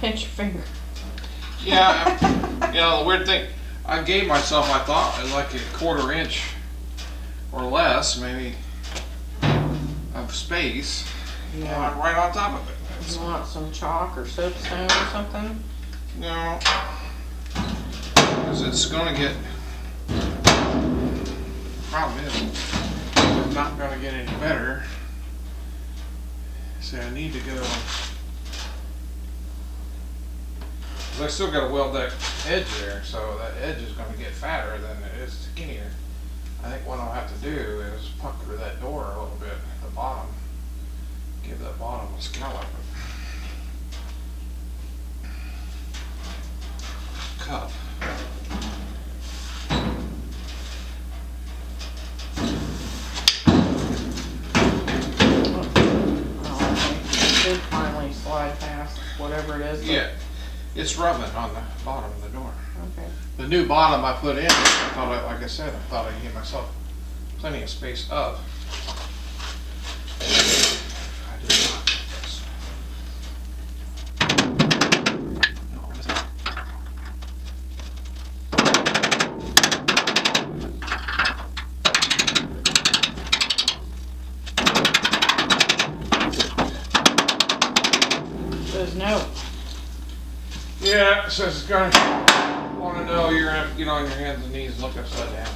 Pinch your finger. Yeah, you know, the weird thing, I gave myself, I thought, like a 1/4 inch or less, maybe, of space. Yeah. Right on top of it. You want some chalk or soapstone or something? No, because it's going to get, problem is, it's not going to get any better. So I need to go, I still got a weld that edge there, so that edge is going to get fatter than it is skinnier. I think what I'll have to do is pucker that door a little bit at the bottom. Give that bottom a scallop. Cup. It should finally slide past whatever it is. Yeah. It's rubbing on the bottom of the door. Okay. The new bottom I put in, I thought, like I said, I thought I'd give myself plenty of space up. I did not. Says no. Yeah, it says it's gonna want to know you're gonna have to get on your hands and knees and look upside down.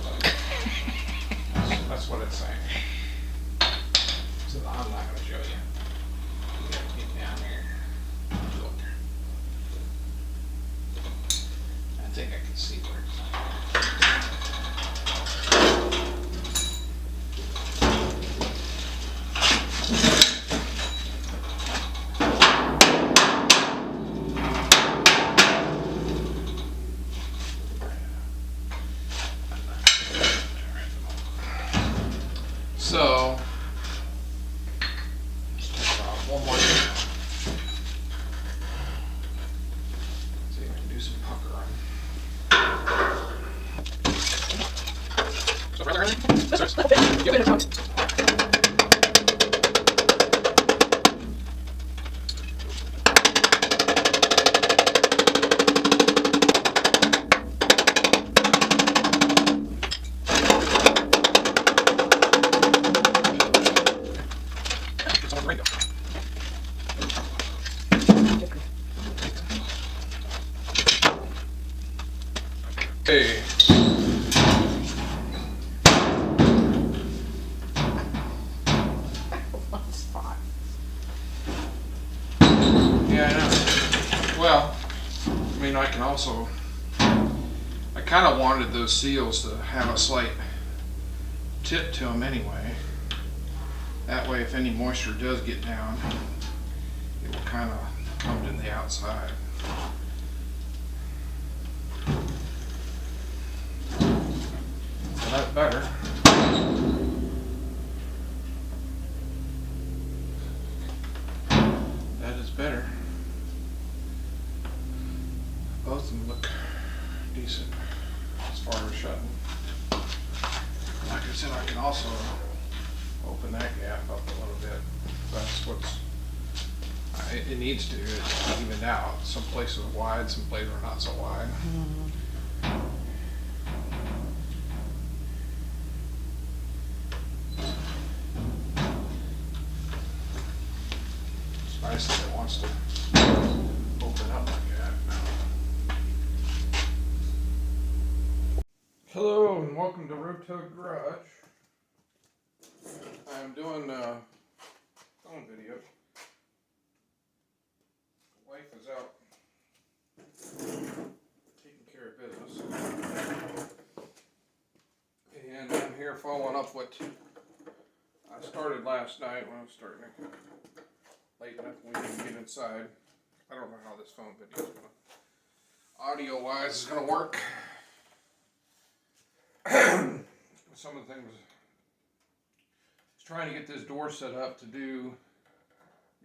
That's what it's saying. So I'm not gonna show you. You gotta get down here. Look. I think I can see where it's at. So, just take off one more down. See if I can do some puckering. So, rather early. Hey. One spot. Yeah, I know. Well, I mean, I can also. I kind of wanted those seals to have a slight tip to them anyway. That way, if any moisture does get down, it will kind of come to the outside. So that's better. That is better. Both of them look decent as far as shutting. Like I said, I can also open that gap up a little bit. That's what's, it needs to. It's evened out. Some places are wide, some places are not so wide. It's nice that it wants to open up like that. Hello and welcome to Rotug Garage. I'm doing a phone video. Wife is out taking care of business. And I'm here following up what I started last night when I was starting to late enough we didn't get inside. I don't know how this phone video is going to, audio wise, is going to work. Some of the things, I was trying to get this door set up to do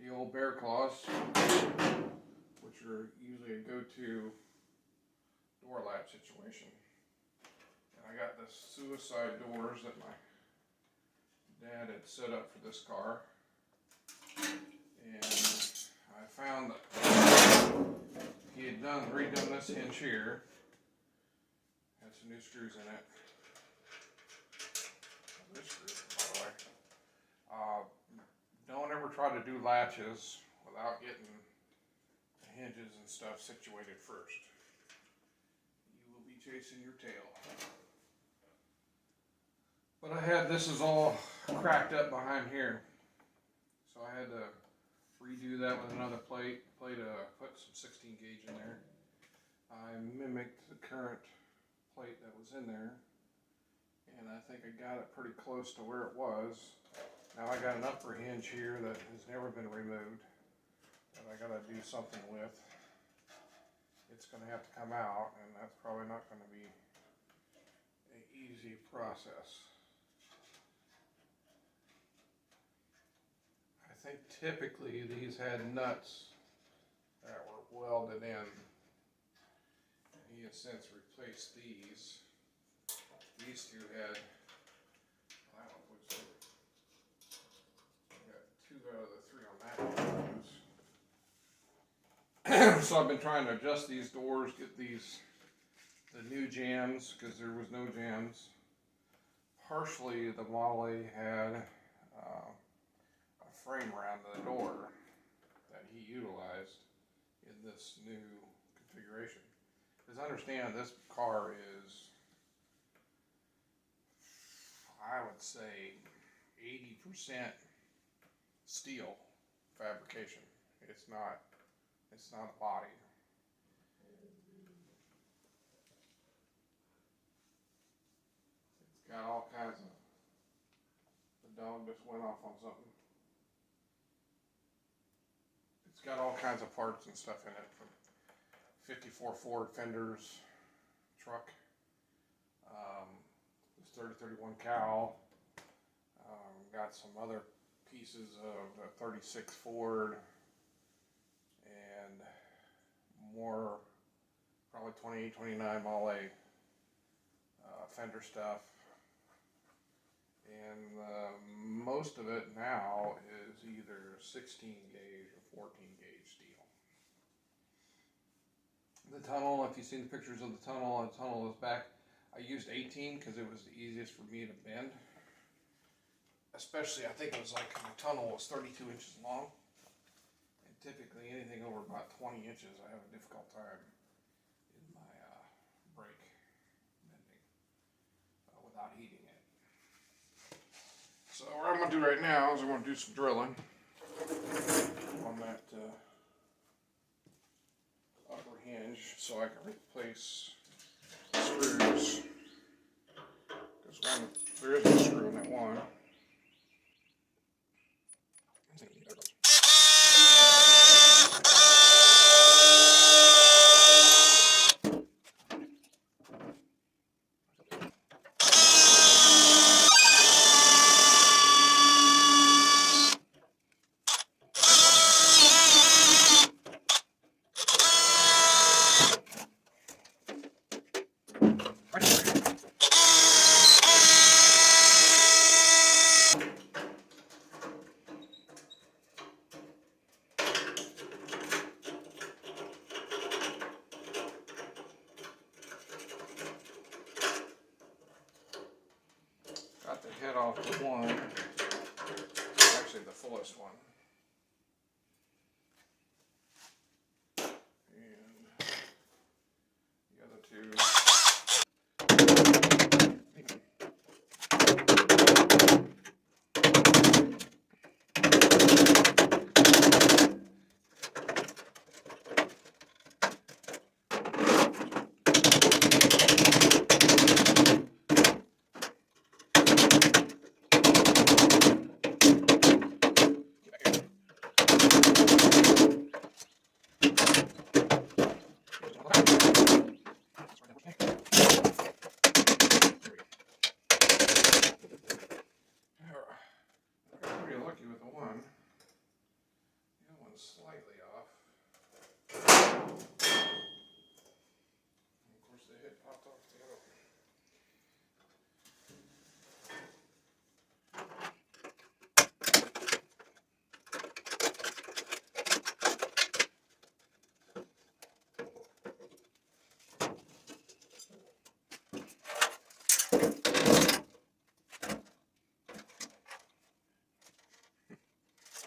the old bear claws, which are usually a go-to door latch situation. And I got the suicide doors that my dad had set up for this car. And I found that he had redone this hinge here. Had some new screws in it. This screw, by the way. Don't ever try to do latches without getting the hinges and stuff situated first. You will be chasing your tail. But I had, this is all cracked up behind here. So I had to redo that with another plate to put some 16 gauge in there. I mimicked the current plate that was in there. And I think I got it pretty close to where it was. Now I got an upper hinge here that has never been removed that I gotta do something with. It's gonna have to come out, and that's probably not gonna be an easy process. I think typically these had nuts that were welded in. He has since replaced these. These two had, I don't know which I got 2 out of the 3 on that one. So I've been trying to adjust these doors, get the new jambs, because there was no jambs. Partially the Model A had a frame around the door that he utilized in this new configuration. Because understand, this car is, I would say, 80% steel fabrication. It's not a body. It's got all kinds of, the dog just went off on something. It's got all kinds of parts and stuff in it, from 54 Ford fenders, truck, this 3031 cowl, got some other pieces of a 36 Ford, and more probably 28, 29 Model A fender stuff. And most of it now is either 16 gauge or 14 gauge steel. The tunnel, if you've seen the pictures of the tunnel is back. I used 18 because it was the easiest for me to bend. Especially, I think it was like, the tunnel was 32 inches long. And typically anything over about 20 inches, I have a difficult time in my brake. without heating it. So what I'm going to do right now is I'm going to do some drilling on that upper hinge so I can replace the screws. Because there is a screw in that one. Got the head off the one, actually the fullest one. And the other two. I got pretty lucky with the one. The other one's slightly off. And of course the head popped off the other one.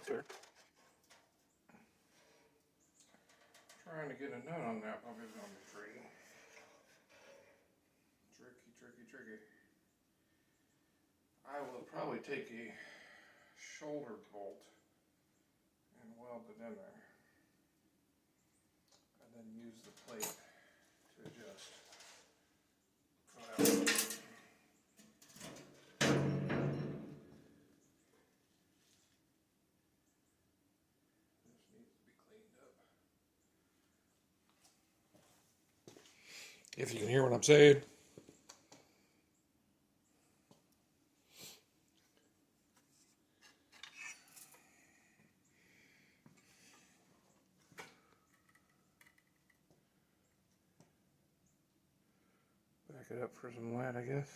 There. Trying to get a nut on that puppy's gonna be tricky. Tricky. I will probably take a shoulder bolt and weld it in there. And then use the plate to adjust. This needs to be cleaned up. If you can hear what I'm saying. Back it up for some light, I guess.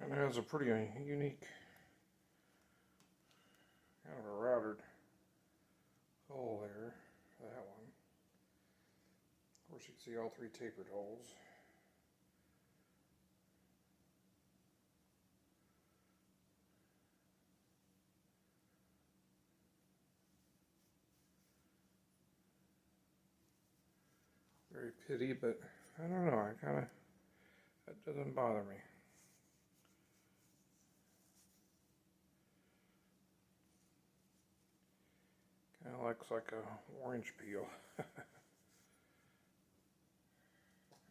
And it has a pretty unique kind of a routed hole there for that one. Of course you can see all three tapered holes. Very pity, but I don't know, that doesn't bother me. Kind of looks like a orange peel.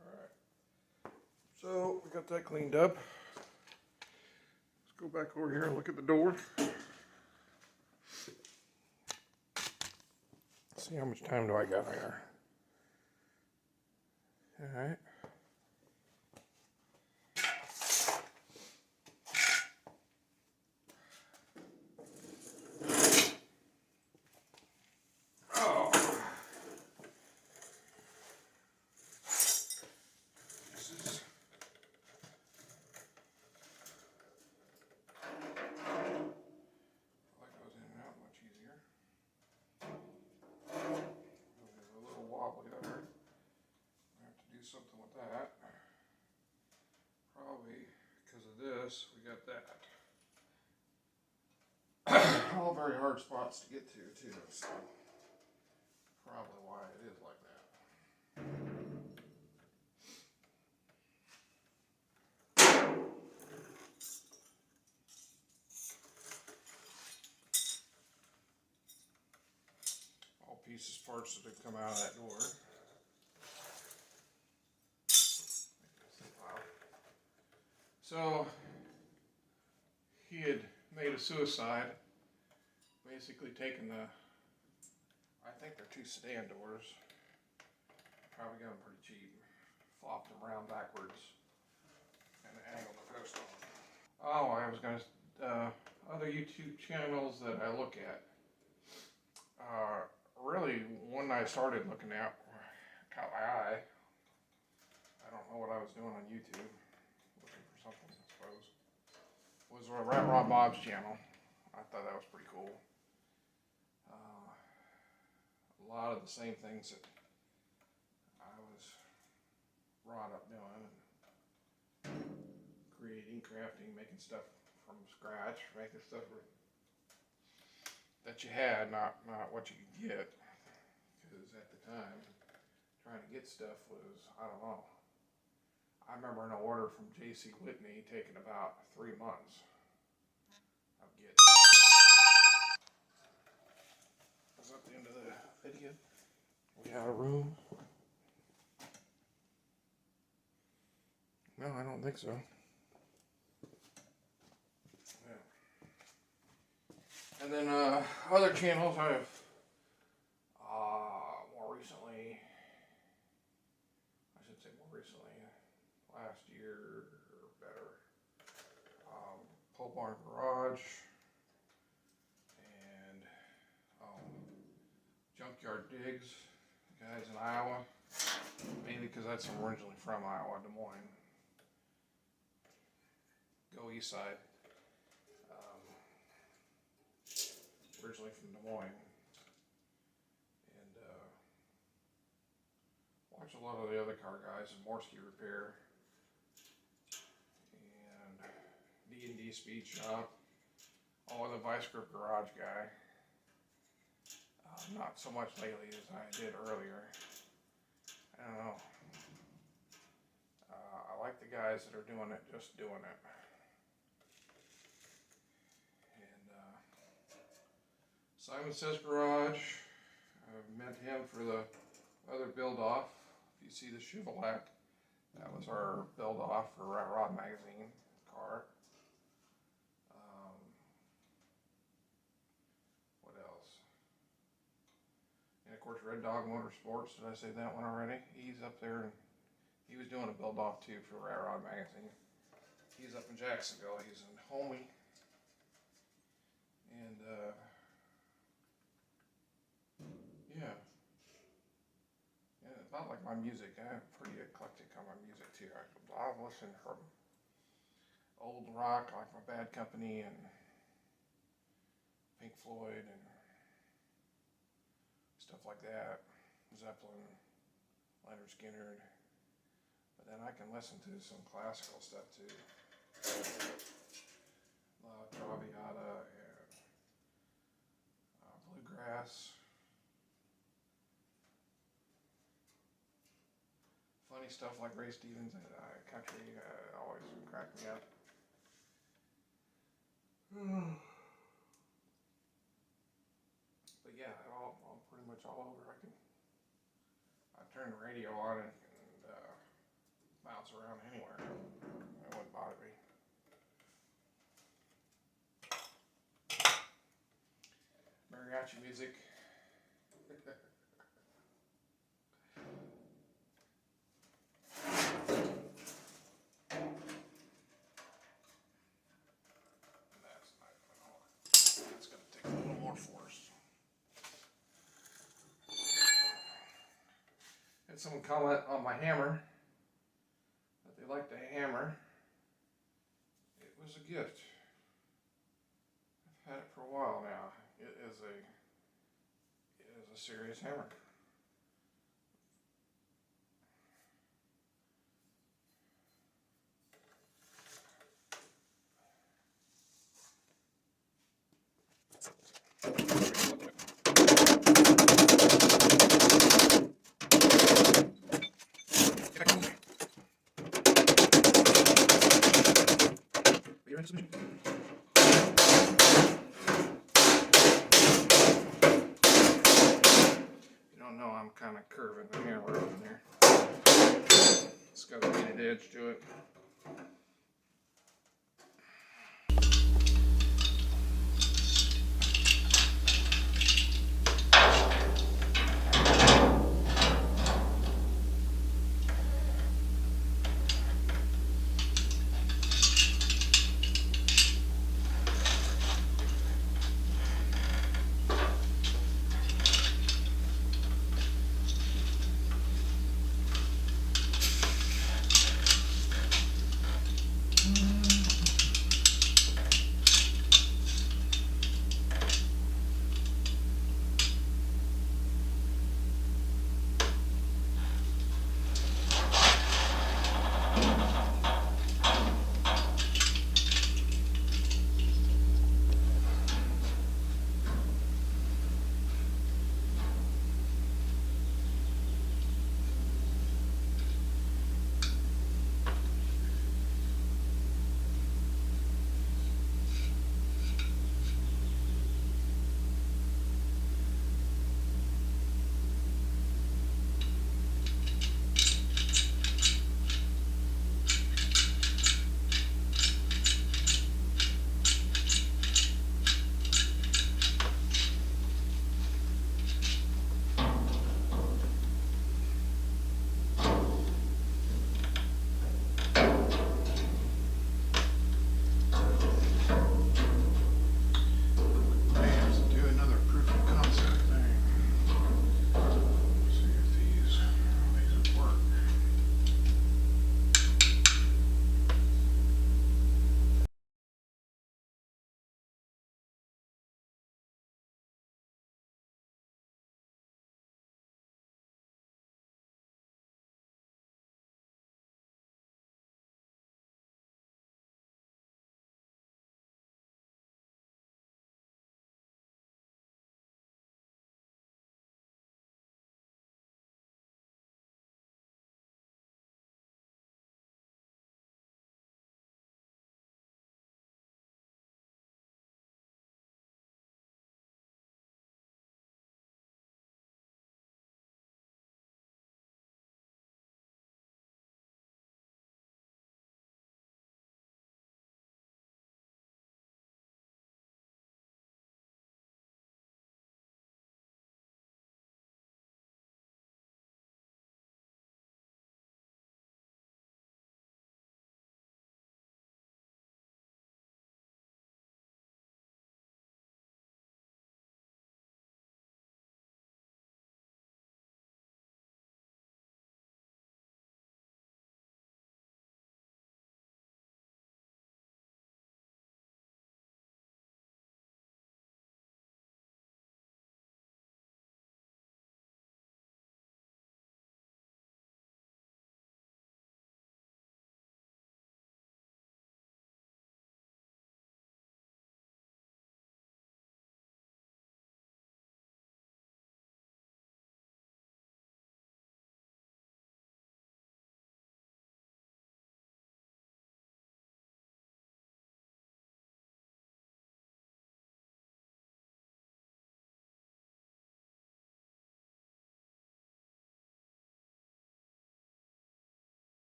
Alright, so we got that cleaned up. Let's go back over here and look at the door. See how much time do I got here. Alright. That goes in and out much easier. this, we got that. All very hard spots to get to too, so probably why it is like that. All pieces, parts that have come out of that door. So he had made a suicide, basically taken the, I think they're 2 sedan doors, probably got them pretty cheap, flopped them around backwards, and angled the post on them. Oh, I was going to, other YouTube channels that I look at, really one I started looking at caught my eye. I don't know what I was doing on YouTube, looking for something, I suppose. Was Rat Rod Bob's channel. I thought that was pretty cool. A lot of the same things that I was brought up doing, creating, crafting, making stuff from scratch, making stuff that you had, not what you could get. Because at the time, trying to get stuff was, I don't know. I remember an order from J.C. Whitney taking about 3 months of getting. Is that the end of the video? We out of room? No, I don't think so. Yeah. And then other channels I've more recently, I should say more recently, last year or better, Pole Barn Garage and Junkyard Digs, guys in Iowa, mainly because that's originally from Iowa, Des Moines. Go east side. Originally from Des Moines. And watch a lot of the other car guys in Morsky Repair and D&D Speed Shop. Oh, the Vice Grip Garage guy. Not so much lately as I did earlier. I don't know. I like the guys that are doing it, just doing it. And Simon Says Garage. I met him for the other build off. If you see the Chevrolet, that was our build off for Rat Rod magazine car. What else? And of course, Red Dog Motorsports. Did I say that one already? He's up there, and he was doing a build off too for Rat Rod magazine. He's up in Jacksonville. He's in Homey. And yeah. Yeah, about like my music. I'm pretty eclectic on my music too. I've listened from old rock like my Bad Company and Pink Floyd and stuff like that. Zeppelin, Leonard Skinner. But then I can listen to some classical stuff too. Traviata and bluegrass. Funny stuff like Ray Stevens and country always crack me up. But yeah, I'm pretty much all over. I turn the radio on and bounce around anywhere. It wouldn't bother me. Mariachi music. That's going to take a little more force. Had someone comment on my hammer that they liked the hammer. It was a gift. I've had it for a while now. It is a serious hammer. You don't know, I'm kind of curving the hammer up in there. It's got a weighted edge to it.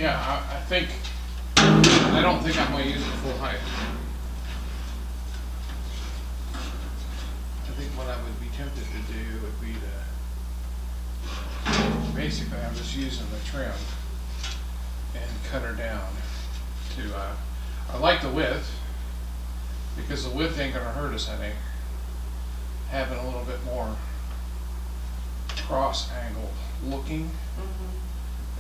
Yeah, I don't think I'm gonna use it full height. I think what I would be tempted to do would be to, basically I'm just using the trim and cut her down to, I like the width, because the width ain't gonna hurt us any. Having a little bit more cross angle looking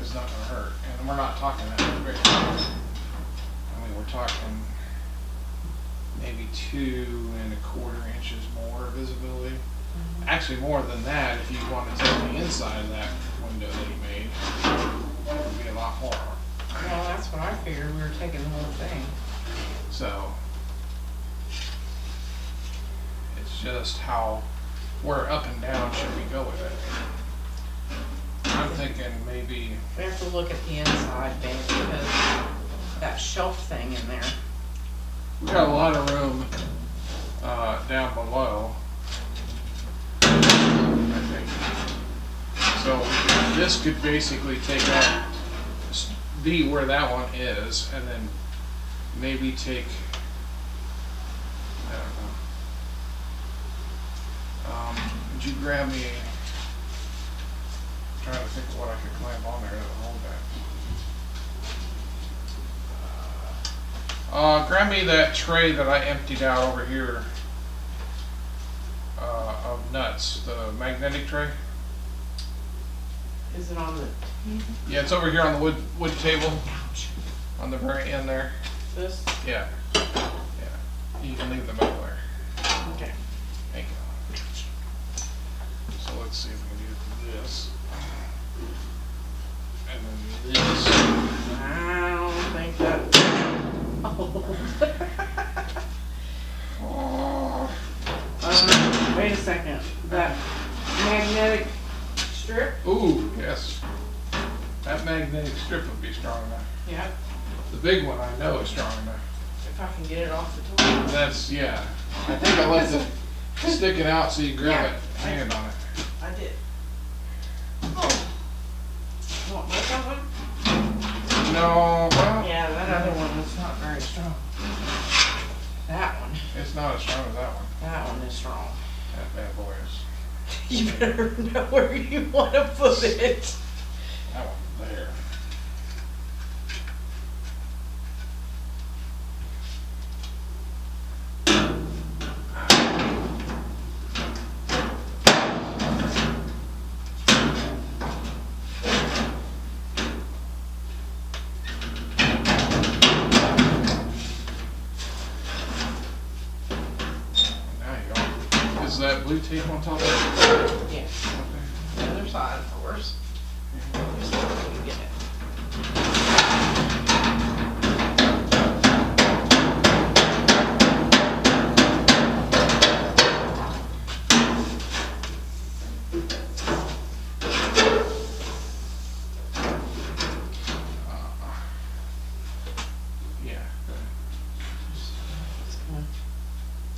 is not gonna hurt. And we're not talking that big. I mean, we're talking maybe 2¼ inches more visibility. Actually more than that if you want to take the inside of that window that you made. It would be a lot more. Well, that's what I figured, we were taking the whole thing. So it's just where up and down should we go with it? I'm thinking maybe, We have to look at the inside, Ben, because that shelf thing in there. we got a lot of room down below, I think. So this could basically take out, be where that one is, and then maybe take, I don't know. Would you grab me, I'm trying to think of what I could clamp on there that would hold that. Grab me that tray that I emptied out over here of nuts, the magnetic tray. Is it on the Yeah, it's over here on the wood table, on the very end there. this? Yeah, yeah. You can leave them over there. Okay. Thank you. So let's see if we can do this. And then this. I don't think that. Oh. Wait a second. That magnetic strip? Ooh, yes. That magnetic strip would be strong enough. Yeah. The big one I know is strong enough. If I can get it off the top. That's, yeah. I think I left it sticking out so you grab it, hand on it. I did. Oh. You want both of them? No, well, Yeah, that other one is not very strong. That one. it's not as strong as that one. That one is strong. That bad boy is. You better know where you want to put it. That one there. Now you go. Is that blue tape on top of it? Yeah. Okay. The other side, of course. Just so you get it. Yeah. It's gonna-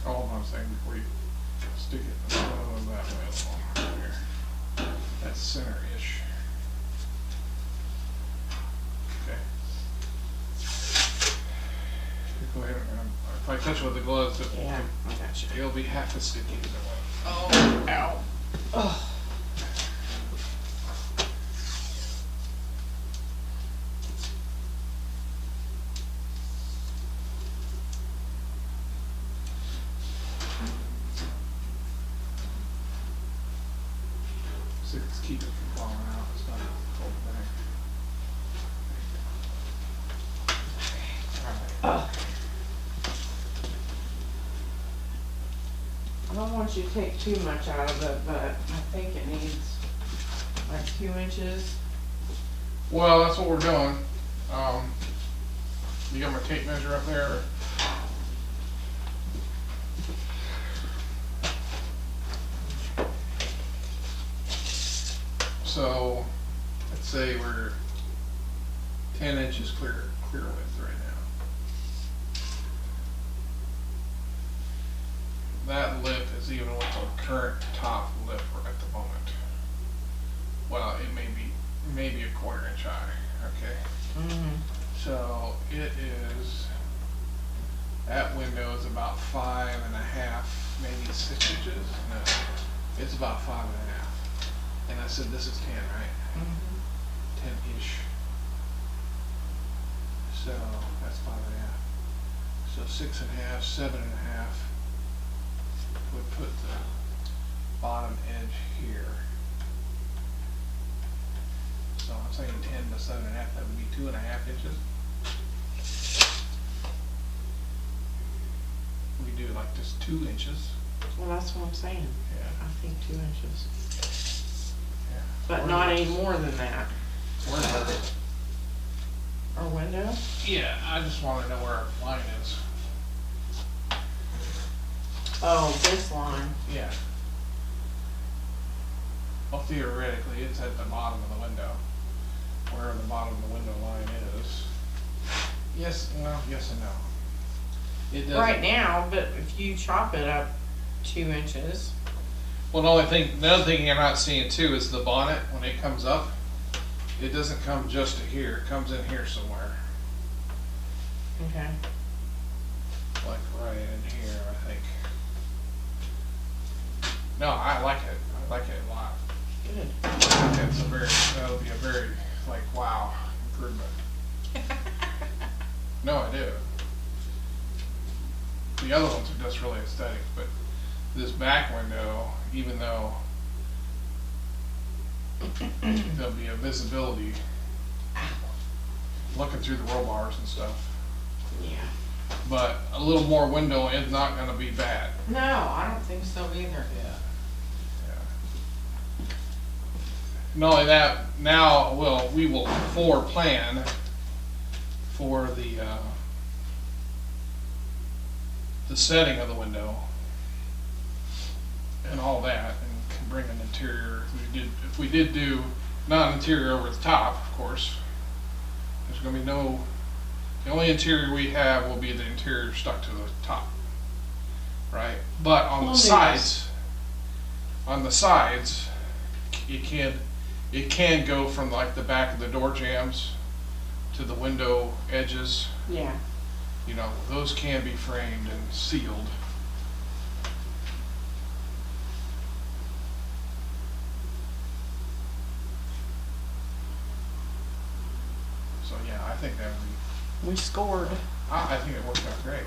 All I'm saying before you stick it that way along here. That's center-ish. Okay. Go ahead and if I touch it with the gloves, Yeah, I got you. it'll be half as sticky either way. Oh, ow. Oh. So let's keep it from falling out. It's not hold it back. All right. Oh. I don't want you to take too much out of it, but I think it needs like 2 inches. Well, that's what we're doing. You got my tape measure up there? So, let's say we're 10 inches clear width right now. That lip is even with the current top lip at the moment. Well, it may be maybe 1/4 inch high. okay? Mm-hmm. So it is, that window is about 5.5, maybe 6 inches? No, it's about 5.5. And I said this is 10, right? Mm-hmm. 10-ish. So that's 5.5. So 6.5, 7.5 would put the bottom edge here. So I'm saying 10 to 7.5, that would be 2.5 inches. We do like just 2 inches. Well, that's what I'm saying. Yeah. I think 2 inches. Yeah. But not any more than that. Where is it? Our window? Yeah, I just want to know where our line is. Oh, this line. Yeah. Well, theoretically, it's at the bottom of the window. Where the bottom of the window line is. Yes, well, yes and no. It doesn't. Right now, but if you chop it up 2 inches. Well, the other thing you're not seeing too is the bonnet, when it comes up, it doesn't come just to here, it comes in here somewhere. Okay. Like right in here, I think. No, I like it. I like it a lot. Good. That'll be a very, like, wow, improvement. No, I do. The other ones are just really aesthetic, but this back window, even though there'll be a visibility looking through the roll bars and stuff, Yeah. but a little more window is not gonna be bad. No, I don't think so either. Yeah. Not only that, now we will floor plan for the setting of the window and all that, and can bring an interior. If we did do not an interior over the top, of course, there's going to be no. The only interior we have will be the interior stuck to the top, right? But on the sides, it can go from like the back of the door jambs to the window edges. Yeah. You know, those can be framed and sealed. So yeah, I think that would be. We scored. I think it worked out great.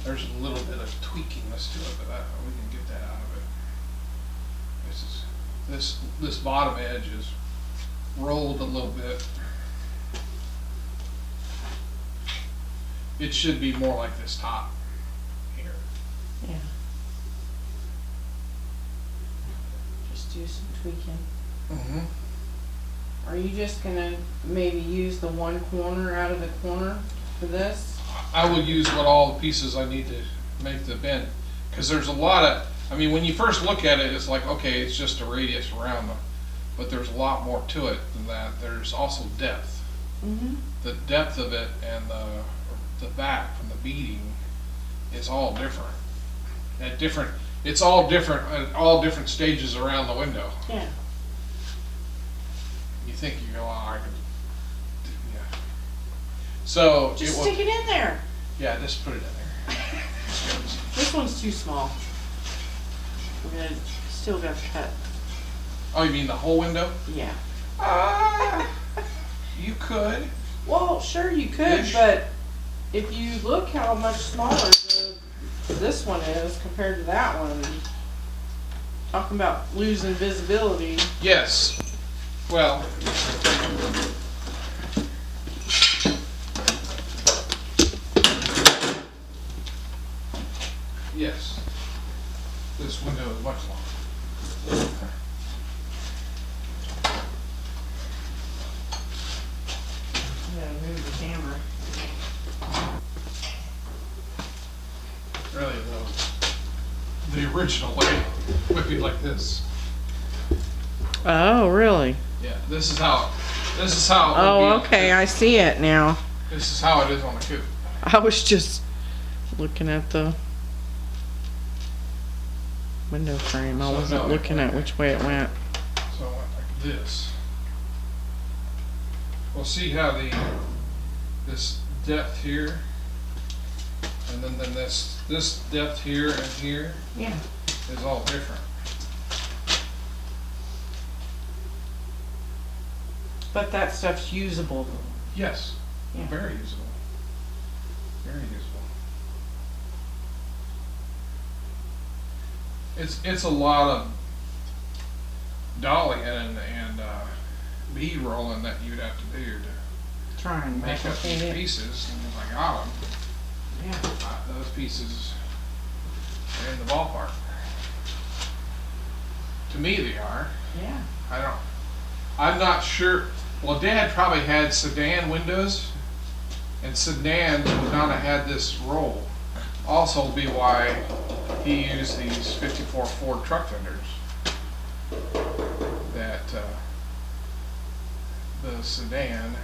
There's a little bit of tweakiness to it, but we can get that out of it. This bottom edge is rolled a little bit. It should be more like this top here. Yeah. Just do some tweaking. Mm-hmm. Are you just gonna maybe use the one corner out of the corner for this? I would use all the pieces I need to make the bend, because there's a lot of. I mean, when you first look at it, it's like, okay, it's just a radius around them, but there's a lot more to it than that. There's also depth. Mm-hmm. The depth of it and the back from the beading is all different. It's all different at all different stages around the window. Yeah. You think you go, oh, I could, yeah. So Just stick it in there. Yeah, just put it in there. This one's too small. We're gonna still got to cut. Oh, you mean the whole window? Yeah. You could. Well, sure you could, Ish. but if you look how much smaller this one is compared to that one, talking about losing visibility. Yes. Well. Yes. This window is much longer. Yeah, move the camera. Really, the original way would be like this. Oh, really? Yeah, this is how This is how it would be Oh, on the okay, coupe. I see it now. This is how it is on the coupe. I was just looking at the window frame. I So, wasn't no, looking at which way it went. So I went like this. We'll see how this depth here, and then this depth here and here Yeah. is all different. But that stuff's usable. Yes, Yeah. very usable. Very usable. It's a lot of dollying and B-rolling that you'd have to do to Try and make up replicate these it. pieces, and if I got them, Yeah. those pieces are in the ballpark. To me, they are. Yeah. I'm not sure. Well, Dad probably had sedan windows, and sedan would not have had this roll. Also, be why he used these '54 Ford truck fenders. That the sedan,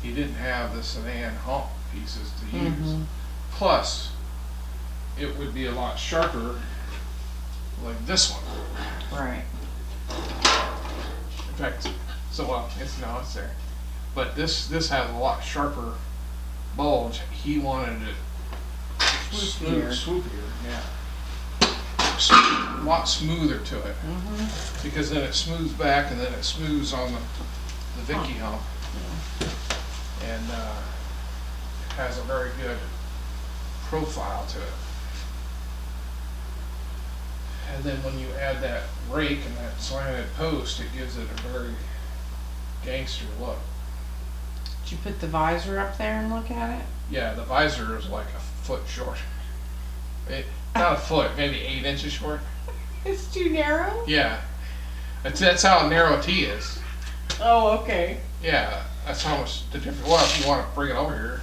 he didn't have the sedan hump pieces to use. Mhm. Plus, it would be a lot sharper, like this one. Right. In fact, so it's there, but this has a lot sharper bulge. He wanted it Swoopier. swoopier, yeah, a lot smoother to it, Mhm. because then it smooths back and then it smooths on the Vicky hump, and it has a very good profile to it. And then when you add that rake and that slanted post, it gives it a very gangster look. Did you put the visor up there and look at it? Yeah, the visor is like a foot short. Not a foot, maybe 8 inches short. It's too narrow? Yeah, that's how narrow a T is. Oh, okay. Yeah, that's how much the difference. Well, if you want to bring it over here,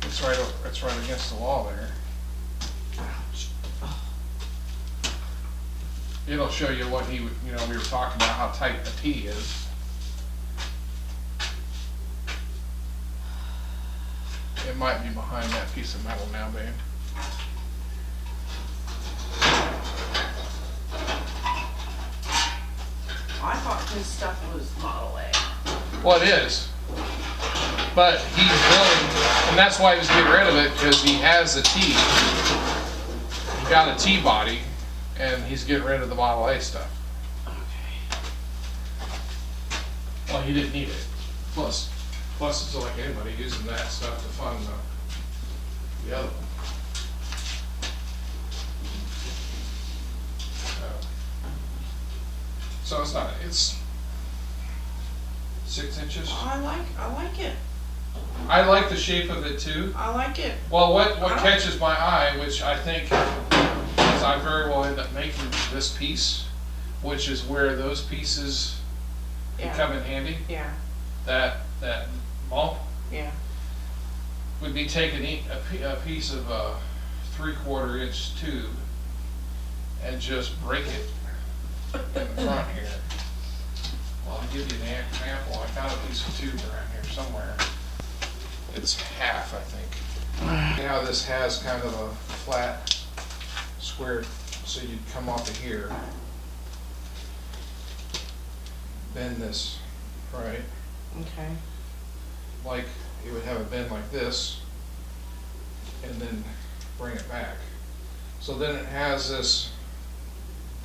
it's right against the wall there. Ouch. It'll show you what we were talking about how tight the T is. It might be behind that piece of metal now, babe. I thought this stuff was Model A. Well, it is. But he's willing, and that's why he was getting rid of it, because he has a T. He got a T body, and he's getting rid of the Model A stuff. Okay. Well, he didn't need it. Plus it's like anybody using that stuff to fund the other one. So it's 6 inches. I like it. I like the shape of it too. I like it. Well, what catches my eye, which I think is I very well end up making this piece, which is where those pieces come in handy. Yeah. That bump Yeah. would be taking a piece of a 3/4 inch tube and just break it in the front here. Well, I'll give you an example. I got a piece of tube around here somewhere. It's half, I think. See how this has kind of a flat square, so you'd come off of here, bend this, right? Okay. Like it would have a bend like this, and then bring it back. So then it has this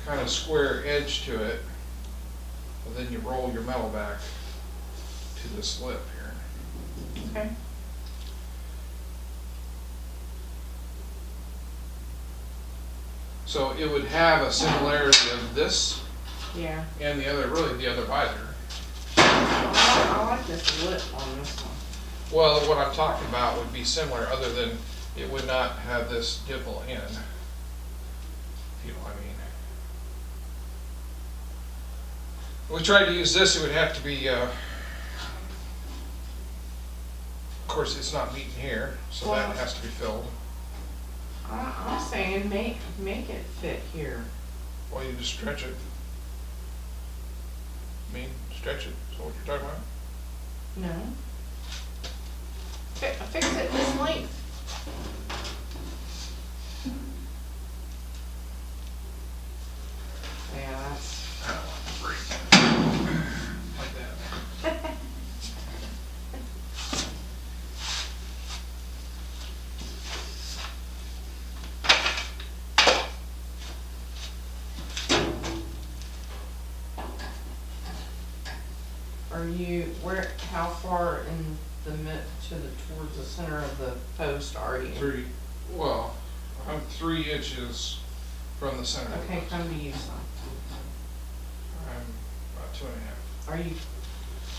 kind of square edge to it, and then you roll your metal back to this lip here. Okay. So it would have a similarity of this Yeah. and the other visor. I like this lip on this one. Well, what I'm talking about would be similar, other than it would not have this dimple in, if you know what I mean. If we tried to use this, it would have to be, of course, it's not meeting here, so Well, that has to be filled. I'm saying make it fit here. Well, you just stretch it. stretch it, is that what you're talking about? No. Fix it this length. Yeah, that's. I don't want to break like that. Are you, how far in the towards the center of the post are you? I'm 3 inches from the center. Okay, come to you, son. I'm about 2.5. Are you,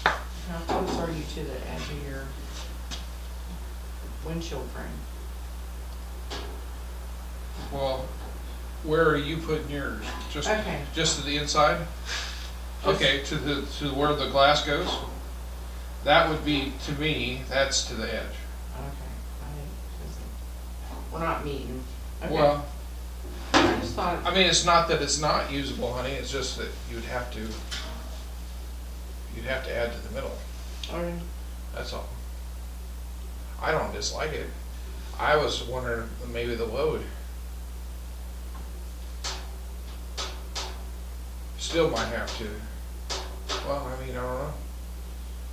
how close are you to the edge of your windshield frame? Well, where are you putting yours? Okay. Just to the inside? Okay, to where the glass goes? That would be, to me, that's to the edge. Okay, we're not meeting. Okay. Well, I just thought. I mean, it's not that it's not usable, honey, it's just that you'd have to add to the middle, Okay. that's all. I don't dislike it. I was wondering maybe the load. Still might have to. Well, I mean, I don't know.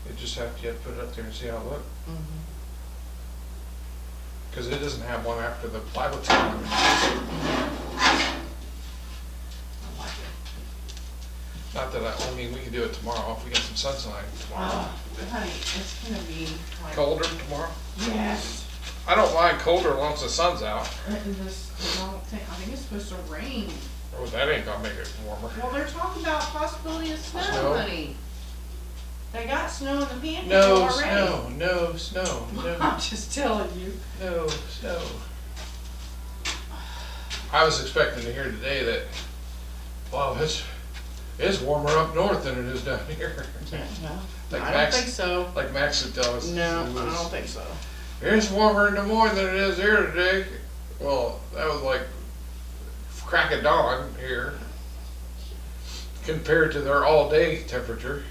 You just have to put it up there and see how it looks. Mm-hmm. Because it doesn't have one after the plywood's on it. I like it. Not that I mean, we can do it tomorrow if we get some sunshine tomorrow. But honey, it's gonna be like. Colder tomorrow? Yes. I don't mind colder once the sun's out. I think it's supposed to rain. Oh, that ain't gonna make it warmer. Well, they're talking about possibility of snow, Snow? honey. They got snow in the panhandle No already. snow, no, I'm just telling you. no snow. I was expecting to hear today that, wow, it's warmer up north than it is down here. No, Like I Max- don't think so. Like Max would tell us. No, I don't think so. It's warmer in Des Moines than it is here today. Well, that was like crack of dawn here compared to their all-day temperature.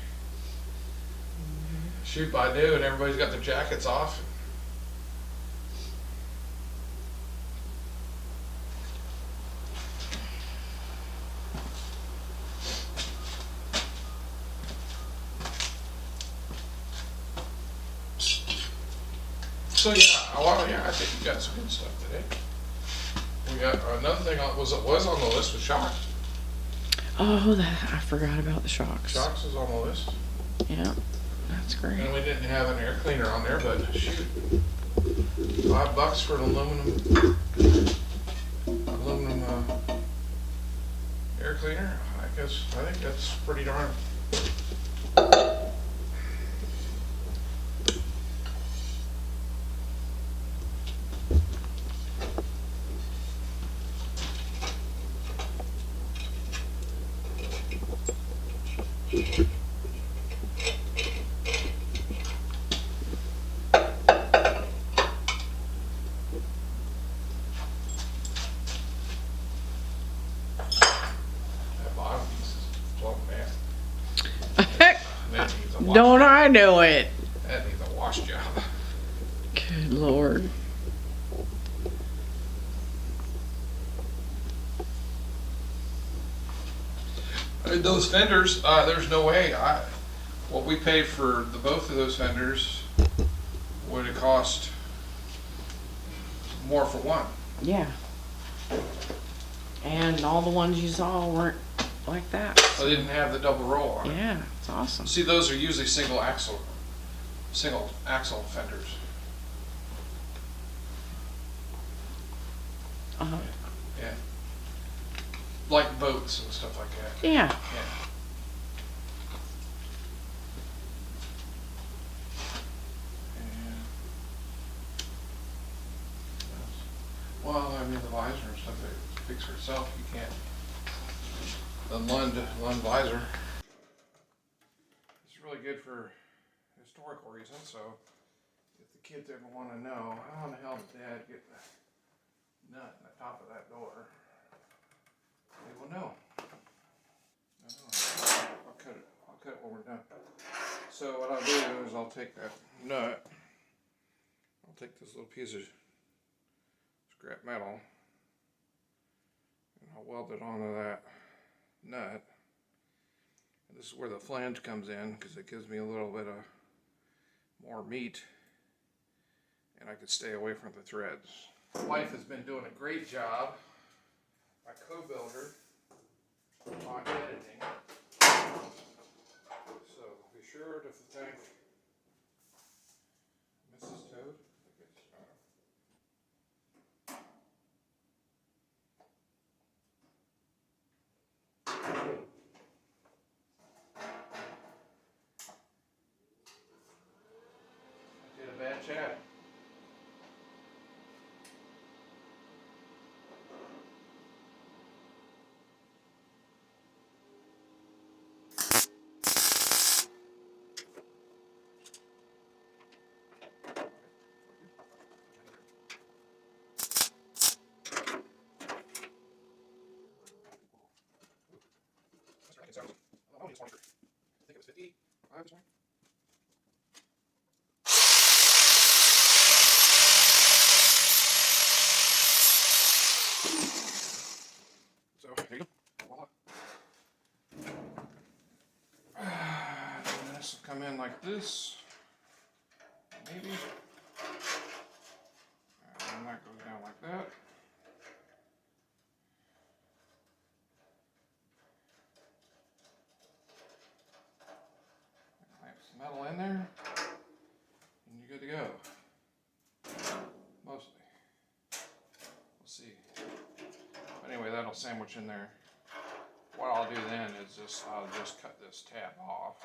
Shoot by noon, everybody's got their jackets off. So yeah, well, yeah, I think you got some good stuff today. We got another thing was on the list was shocks. Oh, I forgot about the shocks. Shocks is on the list, Yeah, that's great. and we didn't have an air cleaner on there, but shoot, $5 for an aluminum air cleaner. I think that's pretty darn. That bottom piece is floating down. That needs a wash. Don't I know it? That needs a wash job. Good Lord. And those fenders, there's no way. What we paid for both of those fenders would have cost more for one. Yeah. And all the ones you saw weren't like that. They didn't have the double roll on it. Yeah, it's awesome. See, those are usually single axle fenders. Uh-huh. Yeah. Like boats and stuff like that. Yeah. Yeah. And, well, I mean, the visor and stuff, it speaks for itself. You can't. The Lund visor. It's really good for historical reasons, so if the kids ever want to know, how in the hell did Dad get the nut in the top of that door? They will know. I'll cut cut it when we're done. So what I'll do is I'll take that nut. I'll take this little piece of scrap metal and I'll weld it onto that nut. And this is where the flange comes in because it gives me a little bit of more meat and I could stay away from the threads. My wife has been doing a great job, my co-builder, on editing. So be sure to thank Mrs. Toad. I did a bad chat. I think it was 55 this morning. So, there you go. Voila. And this will come in like this. Maybe. And that goes down like that. Clamp some metal in there. And you're good to go. Mostly. We'll see. Anyway, that'll sandwich in there. What I'll do then is I'll just cut this tab off.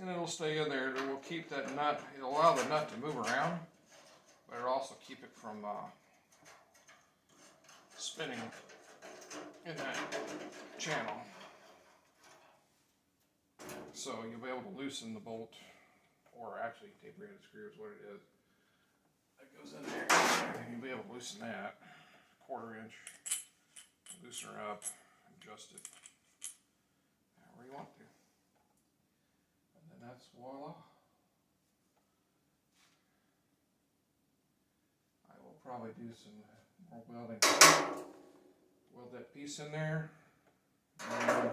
And it'll stay in there. It will keep that nut, it'll allow the nut to move around, but it'll also keep it from spinning in that channel. So you'll be able to loosen the bolt, or actually tape-rated screw is what it is. That goes in there, and you'll be able to loosen that, 1/4 inch, loosen her up, adjust it however you want to. And then that's voila. I will probably do some more welding. Weld that piece in there. And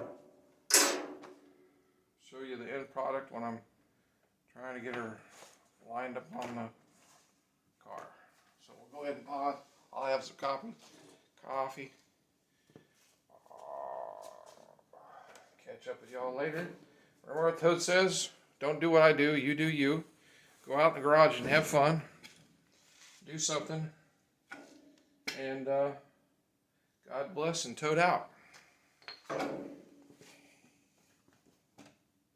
show you the end product when I'm trying to get her lined up on the car. So we'll go ahead and pause. I'll have some coffee. Catch up with y'all later. Remember what Toad says? Don't do what I do, you do you. Go out in the garage and have fun. Do something. And God bless and Toad out.